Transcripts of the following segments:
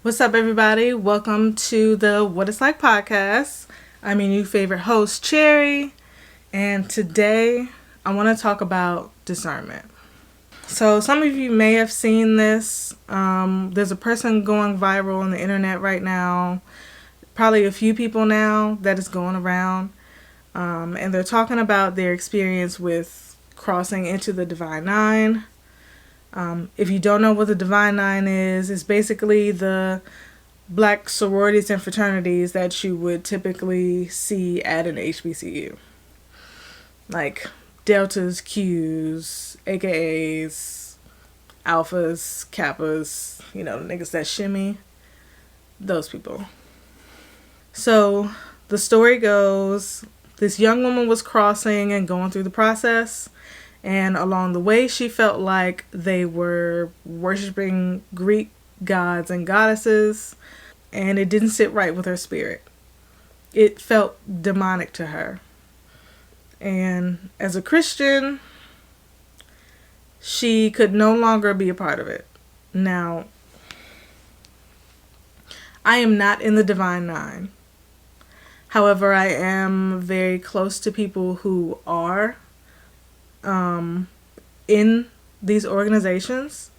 What's up, everybody? Welcome to the What It's Like podcast. I'm your new favorite host, Cherry, and today I want to talk about discernment. So, some of you may have seen this. There's a person going viral on the internet right now, probably a few people now that is going around, and they're talking about their experience with crossing into the Divine Nine. If you don't know what the Divine Nine is, it's basically the black sororities and fraternities that you would typically see at an HBCU. Like Deltas, Qs, AKAs, Alphas, Kappas, the niggas that shimmy. Those people. So the story goes, this young woman was crossing and going through the process. And along the way, she felt like they were worshiping Greek gods and goddesses, and it didn't sit right with her spirit. It felt demonic to her. And as a Christian, she could no longer be a part of it. Now, I am not in the Divine Nine. However, I am very close to people who are in these organizations,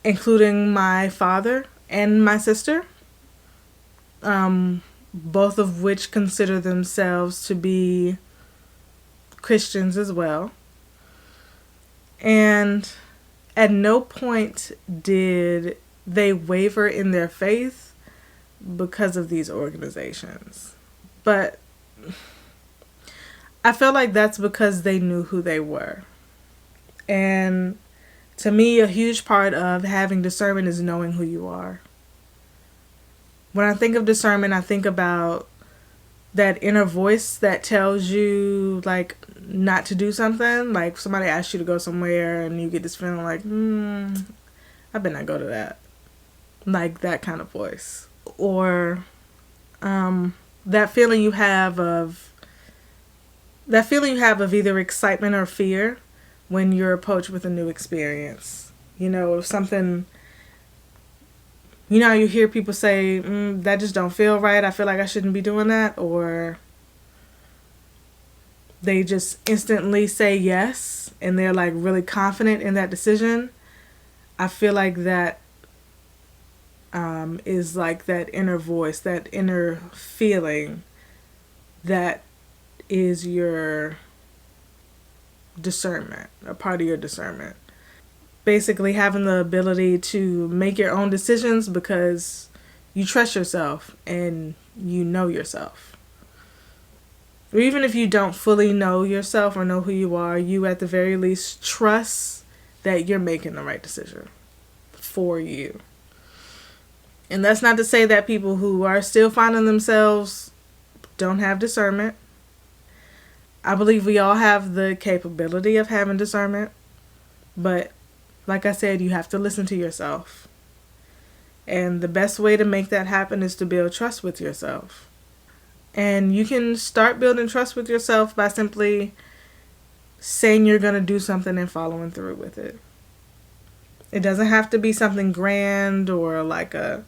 including my father and my sister, both of which consider themselves to be Christians as well. And at no point did they waver in their faith because of these organizations. But I feel like that's because they knew who they were. And to me, a huge part of having discernment is knowing who you are. When I think of discernment, I think about that inner voice that tells you, like, not to do something. Like, somebody asks you to go somewhere and you get this feeling like, I better not go to that. Like, that kind of voice. Or that feeling you have of either excitement or fear when you're approached with a new experience. If something, you hear people say, that just don't feel right. I feel like I shouldn't be doing that. Or they just instantly say yes and they're like really confident in that decision. I feel like that is like that inner voice, that inner feeling that is your discernment, a part of your discernment. Basically having the ability to make your own decisions because you trust yourself and you know yourself. Or even if you don't fully know yourself or know who you are, you at the very least trust that you're making the right decision for you. And that's not to say that people who are still finding themselves don't have discernment. I believe we all have the capability of having discernment, but like I said, you have to listen to yourself. And the best way to make that happen is to build trust with yourself. And you can start building trust with yourself by simply saying you're going to do something and following through with it. It doesn't have to be something grand or like a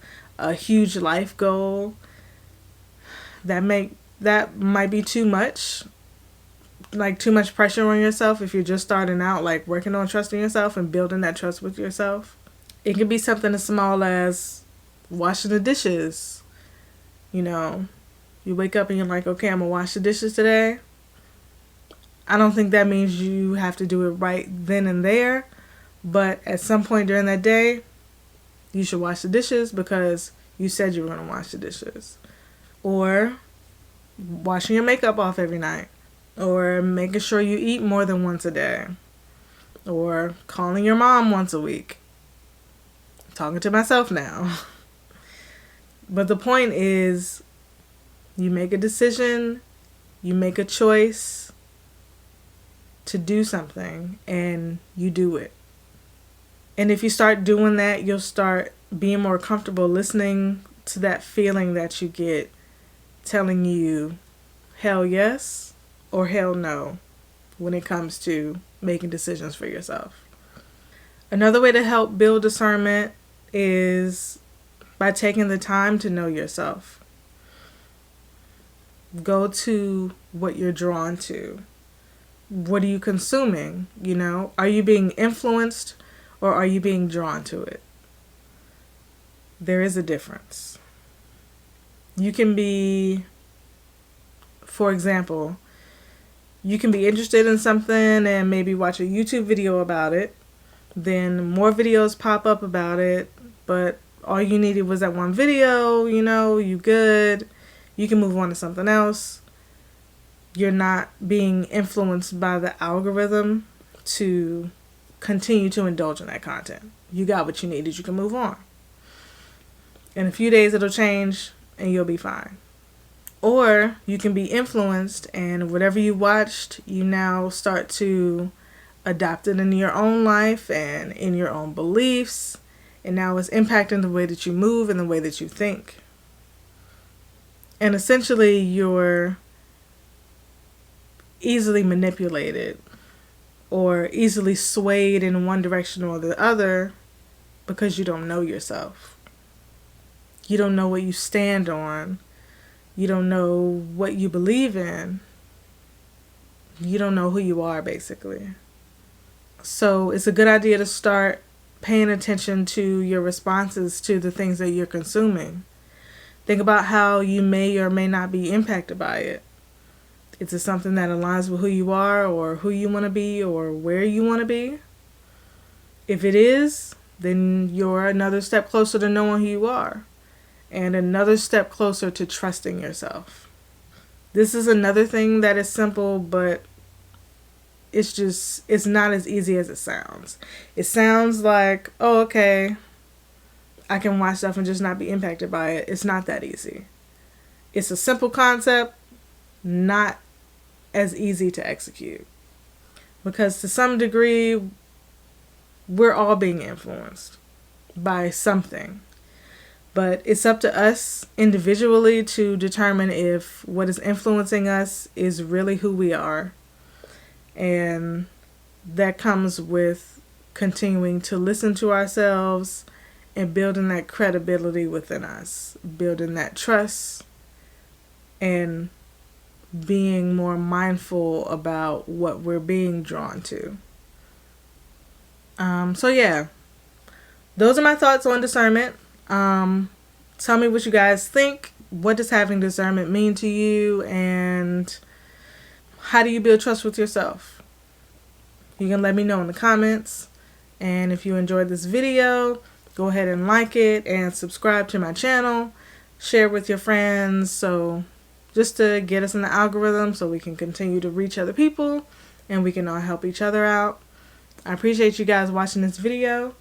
huge life goal. That might be too much. Like too much pressure on yourself if you're just starting out, like working on trusting yourself and building that trust with yourself. It can be something as small as washing the dishes. You wake up and you're like, okay, I'm gonna wash the dishes today. I don't think that means you have to do it right then and there, but at some point during that day, you should wash the dishes because you said you were gonna wash the dishes. Or washing your makeup off every night. Or making sure you eat more than once a day. Or calling your mom once a week. I'm talking to myself now. But the point is, you make a decision, you make a choice to do something, and you do it. And if you start doing that, you'll start being more comfortable listening to that feeling that you get telling you hell yes or hell no when it comes to making decisions for yourself. Another way to help build discernment is by taking the time to know yourself. Go to what you're drawn to. What are you consuming? Are you being influenced or are you being drawn to it? There is a difference. You can be, for example, you can be interested in something and maybe watch a YouTube video about it. Then more videos pop up about it, but all you needed was that one video, you good. You can move on to something else. You're not being influenced by the algorithm to continue to indulge in that content. You got what you needed. You can move on. In a few days, it'll change and you'll be fine. Or you can be influenced and whatever you watched, you now start to adopt it in your own life and in your own beliefs. And now it's impacting the way that you move and the way that you think. And essentially, you're easily manipulated or easily swayed in one direction or the other because you don't know yourself. You don't know what you stand on. You don't know what you believe in. You don't know who you are, basically. So it's a good idea to start paying attention to your responses to the things that you're consuming. Think about how you may or may not be impacted by it. Is it something that aligns with who you are or who you want to be or where you want to be? If it is, then you're another step closer to knowing who you are and another step closer to trusting yourself. This is another thing that is simple, but it's not as easy as it sounds. It sounds like, oh, okay, I can watch stuff and just not be impacted by it. It's not that easy. It's a simple concept, not as easy to execute. Because to some degree, we're all being influenced by something. But it's up to us individually to determine if what is influencing us is really who we are. And that comes with continuing to listen to ourselves and building that credibility within us, building that trust, and being more mindful about what we're being drawn to. So yeah, those are my thoughts on discernment. Tell me what you guys think. What does having discernment mean to you? And how do you build trust with yourself? You can let me know in the comments. And if you enjoyed this video, go ahead and like it and subscribe to my channel. Share with your friends. So just to get us in the algorithm so we can continue to reach other people and we can all help each other out. I appreciate you guys watching this video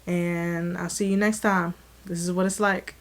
and I'll see you next time. This is what it's like.